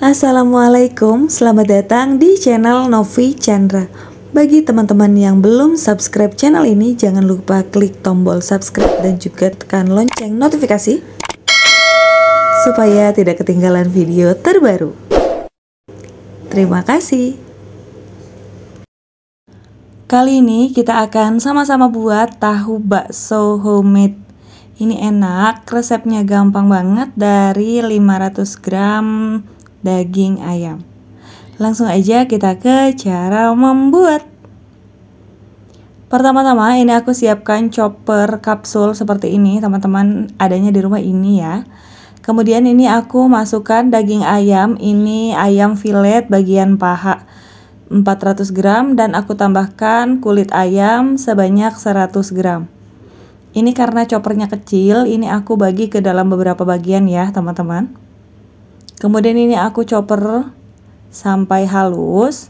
Assalamualaikum, selamat datang di channel Novi Chandra. Bagi teman-teman yang belum subscribe channel ini, jangan lupa klik tombol subscribe dan juga tekan lonceng notifikasi supaya tidak ketinggalan video terbaru. Terima kasih. Kali ini kita akan sama-sama buat tahu bakso homemade. Ini enak, resepnya gampang banget, dari 500 gram daging ayam. Langsung aja kita ke cara membuat. Pertama-tama ini aku siapkan chopper kapsul seperti ini, teman-teman, adanya di rumah ini ya. Kemudian ini aku masukkan daging ayam, ini ayam filet bagian paha 400 gram, dan aku tambahkan kulit ayam sebanyak 100 gram. Ini karena choppernya kecil, ini aku bagi ke dalam beberapa bagian ya teman-teman. Kemudian ini aku chopper sampai halus.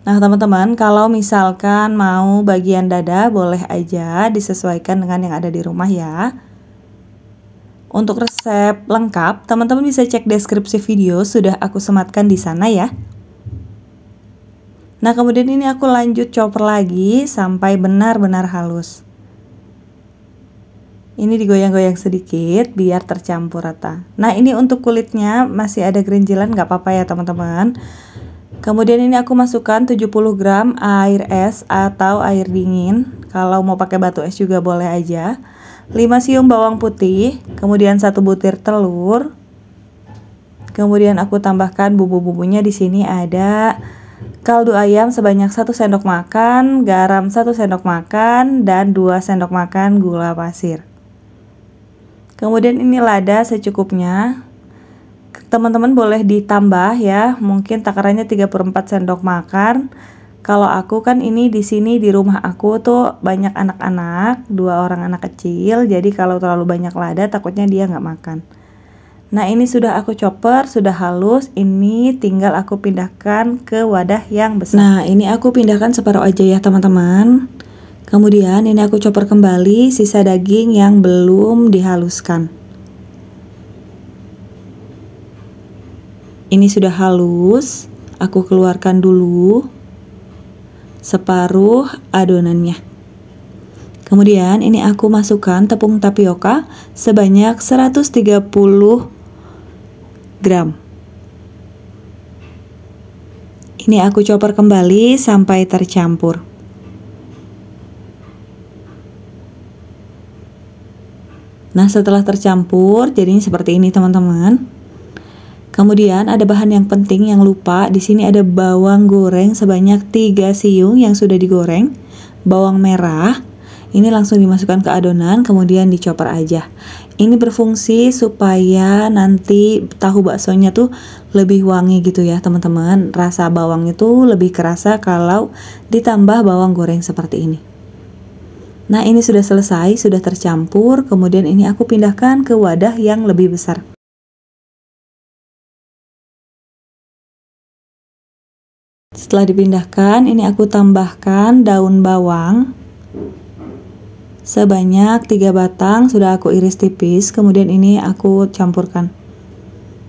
Nah teman-teman, kalau misalkan mau bagian dada boleh aja disesuaikan dengan yang ada di rumah ya. Untuk resep lengkap, teman-teman bisa cek deskripsi video, sudah aku sematkan di sana ya. Nah kemudian ini aku lanjut chopper lagi sampai benar-benar halus. Ini digoyang-goyang sedikit biar tercampur rata. Nah ini untuk kulitnya masih ada gerinjilan, nggak apa-apa ya teman-teman. Kemudian ini aku masukkan 70 gram air es atau air dingin. Kalau mau pakai batu es juga boleh aja. 5 siung bawang putih, kemudian 1 butir telur. Kemudian aku tambahkan bumbu-bumbunya, di sini ada kaldu ayam sebanyak 1 sendok makan, garam 1 sendok makan, dan 2 sendok makan gula pasir. Kemudian ini lada secukupnya. Teman-teman boleh ditambah ya, mungkin takarannya 34 sendok makan. Kalau aku kan ini di sini di rumah aku tuh banyak anak-anak, 2 orang anak kecil, jadi kalau terlalu banyak lada takutnya dia nggak makan. Nah ini sudah aku chopper, sudah halus, ini tinggal aku pindahkan ke wadah yang besar. Nah ini aku pindahkan separuh aja ya teman-teman. Kemudian ini aku chopper kembali sisa daging yang belum dihaluskan. Ini sudah halus, aku keluarkan dulu separuh adonannya. Kemudian ini aku masukkan tepung tapioka sebanyak 130 gram. Ini aku chopper kembali sampai tercampur. Nah setelah tercampur jadinya seperti ini teman-teman. Kemudian ada bahan yang penting yang lupa, di sini ada bawang goreng sebanyak 3 siung yang sudah digoreng, bawang merah. Ini langsung dimasukkan ke adonan, kemudian dicoper aja. Ini berfungsi supaya nanti tahu baksonya tuh lebih wangi gitu ya teman-teman. Rasa bawang itu lebih kerasa kalau ditambah bawang goreng seperti ini. Nah ini sudah selesai, sudah tercampur. Kemudian ini aku pindahkan ke wadah yang lebih besar. Setelah dipindahkan, ini aku tambahkan daun bawang sebanyak 3 batang, sudah aku iris tipis. Kemudian ini aku campurkan,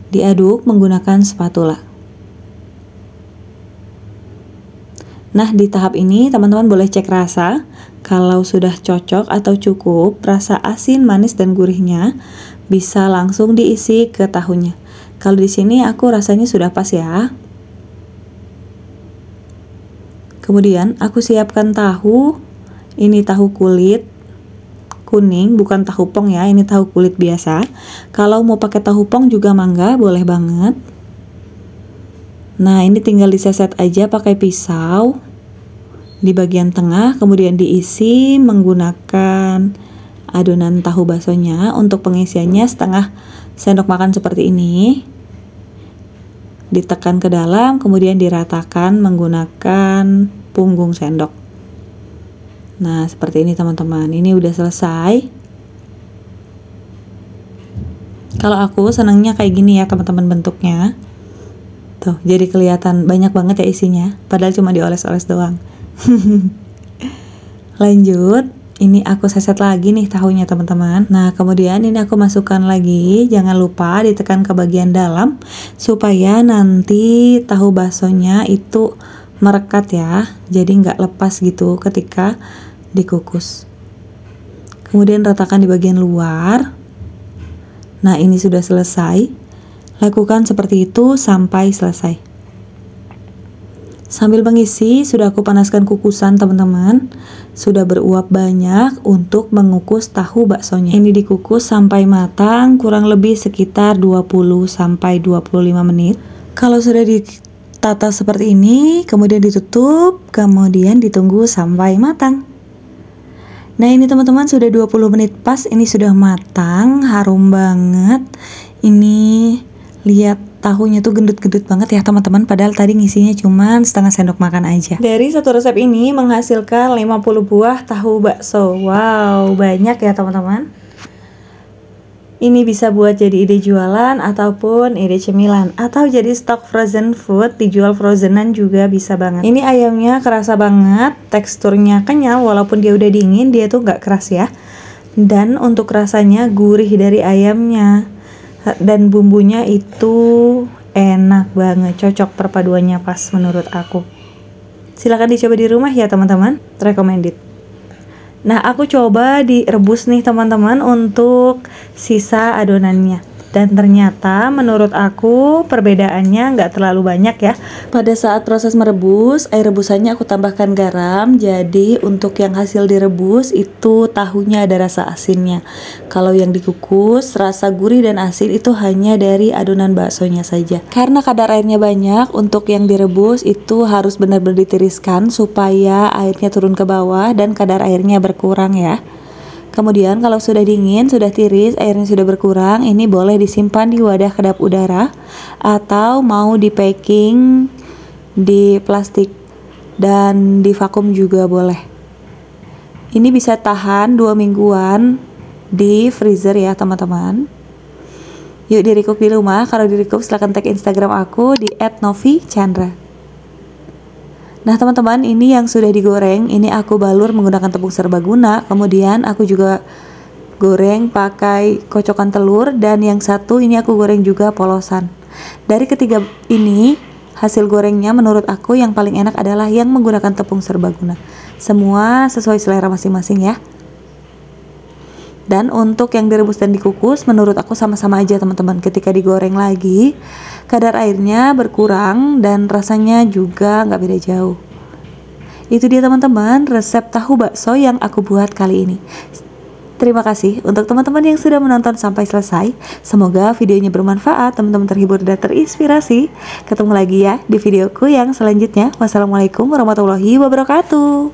diaduk menggunakan spatula. Nah di tahap ini teman-teman boleh cek rasa, kalau sudah cocok atau cukup rasa asin, manis, dan gurihnya, bisa langsung diisi ke tahunya. Kalau di sini aku rasanya sudah pas ya. Kemudian aku siapkan tahu, ini tahu kulit kuning, bukan tahu pong ya, ini tahu kulit biasa. Kalau mau pakai tahu pong juga mangga, boleh banget. Nah ini tinggal diseset aja pakai pisau di bagian tengah, kemudian diisi menggunakan adonan tahu baksonya. Untuk pengisiannya setengah sendok makan seperti ini, ditekan ke dalam, kemudian diratakan menggunakan punggung sendok. Nah seperti ini teman-teman, ini udah selesai. Kalau aku senangnya kayak gini ya teman-teman bentuknya. Tuh, jadi kelihatan banyak banget ya isinya, padahal cuma dioles-oles doang. Lanjut, Ini aku seset lagi nih tahunya teman-teman. Nah kemudian ini aku masukkan lagi. Jangan lupa ditekan ke bagian dalam supaya nanti tahu baksonya itu merekat ya. Jadi nggak lepas gitu ketika dikukus. Kemudian ratakan di bagian luar. Nah ini sudah selesai. Lakukan seperti itu sampai selesai. Sambil mengisi, sudah aku panaskan kukusan teman-teman. Sudah beruap banyak untuk mengukus tahu baksonya. Ini dikukus sampai matang kurang lebih sekitar 20 sampai 25 menit. Kalau sudah ditata seperti ini, kemudian ditutup, kemudian ditunggu sampai matang. Nah ini teman-teman sudah 20 menit pas, ini sudah matang, harum banget. Ini lihat tahunya tuh gendut-gendut banget ya teman-teman, padahal tadi ngisinya cuman setengah sendok makan aja. Dari satu resep ini menghasilkan 50 buah tahu bakso. Wow, banyak ya teman-teman. Ini bisa buat jadi ide jualan ataupun ide cemilan, atau jadi stok frozen food, dijual frozenan juga bisa banget. Ini ayamnya kerasa banget, teksturnya kenyal walaupun dia udah dingin, dia tuh nggak keras ya. Dan untuk rasanya gurih dari ayamnya. Dan bumbunya itu enak banget, cocok perpaduannya pas menurut aku. Silahkan dicoba di rumah ya teman-teman, recommended. Nah aku coba direbus nih teman-teman untuk sisa adonannya. Dan ternyata menurut aku perbedaannya nggak terlalu banyak ya. Pada saat proses merebus, air rebusannya aku tambahkan garam. Jadi untuk yang hasil direbus itu tahunya ada rasa asinnya. Kalau yang dikukus, rasa gurih dan asin itu hanya dari adonan baksonya saja. Karena kadar airnya banyak, untuk yang direbus itu harus benar-benar ditiriskan supaya airnya turun ke bawah dan kadar airnya berkurang ya. Kemudian kalau sudah dingin, sudah tiris, airnya sudah berkurang, ini boleh disimpan di wadah kedap udara atau mau di packing di plastik dan di vakum juga boleh. Ini bisa tahan 2 mingguan di freezer ya teman-teman. Yuk di recook di rumah, kalau di recook silahkan tag Instagram aku di @novichandra. Nah teman-teman, ini yang sudah digoreng, ini aku balur menggunakan tepung serbaguna. Kemudian aku juga goreng pakai kocokan telur, dan yang satu ini aku goreng juga polosan. Dari ketiga ini hasil gorengnya menurut aku yang paling enak adalah yang menggunakan tepung serbaguna. Semua sesuai selera masing-masing ya. Dan untuk yang direbus dan dikukus menurut aku sama-sama aja teman-teman. Ketika digoreng lagi kadar airnya berkurang dan rasanya juga nggak beda jauh. Itu dia teman-teman resep tahu bakso yang aku buat kali ini. Terima kasih untuk teman-teman yang sudah menonton sampai selesai. Semoga videonya bermanfaat, teman-teman terhibur dan terinspirasi. Ketemu lagi ya di videoku yang selanjutnya. Wassalamualaikum warahmatullahi wabarakatuh.